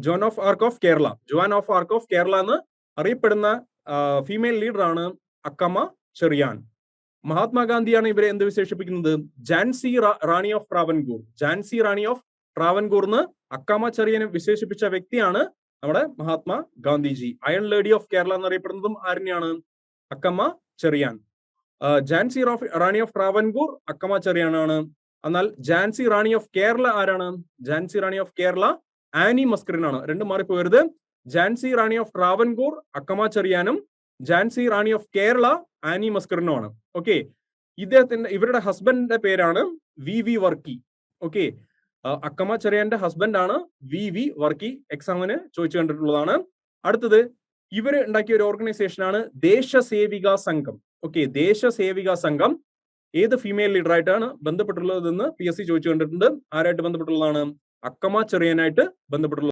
John of Arc of Kerala. Joan of Arc of Kerala എന്ന് അറിയപ്പെടുന്ന female ലീഡറാണ് അക്കമ്മ ചെറിയാൻ. മഹാത്മാഗാന്ധിയാണ് ഇവരെ എന്ത് വിശേഷിപ്പിക്കുന്നത്? ഝാൻസി റാണി ഓഫ് ട്രാവൻകൂർ. ഝാൻസി റാണി ഓഫ് ട്രാവൻകൂർ എന്ന് അക്കമ്മ ചെറിയാനെ വിശേഷിപ്പിച്ച വ്യക്തിയാണ് നമ്മുടെ Mahatma Gandhiji. Iron lady of Kerala എന്നറിയപ്പെടുന്നതും ആരിനെയാണ്? അക്കമ്മ ചെറിയാൻ. ഝാൻസി റാണി ഓഫ് ട്രാവൻകൂർ അക്കമ്മ ചെറിയാനാണ്. എന്നാൽ ഝാൻസി റാണി ഓഫ് കേരള ആരാണ്? ഝാൻസി റാണി ഓഫ് കേരള ആനി മസ്കറിൻ ആണ്. രണ്ടും മാറിപ്പോകരുത്. ഝാൻസി റാണി ഓഫ് ട്രാവൻകൂർ അക്കമ്മ ചെറിയാനും ഝാൻസി റാണി ഓഫ് കേരള ആനി മസ്കറിനും ആണ്. ഓക്കെ, ഇവരുടെ ഹസ്ബൻഡിന്റെ പേരാണ് വി വർക്കി. ഓക്കെ, അക്കമ്മ ചെറിയാന്റെ ഹസ്ബൻഡ് ആണ് വി വർക്കി. എക്സാമിന് ചോദിച്ചു കണ്ടിട്ടുള്ളതാണ്. അടുത്തത് ഇവര് ഉണ്ടാക്കിയ ഒരു ഓർഗനൈസേഷൻ ആണ് ദേശസേവിക സംഘം. ഓക്കെ, ദേശസേവിക സംഘം ഏത് ഫീമെയിൽ ലീഡറായിട്ടാണ് ബന്ധപ്പെട്ടുള്ളതെന്ന് PSC ചോദിച്ചു കണ്ടിട്ടുണ്ട്. ആരായിട്ട് ബന്ധപ്പെട്ടുള്ളതാണ്? അക്കമ്മ ചെറിയാനായിട്ട് ബന്ധപ്പെട്ടുള്ള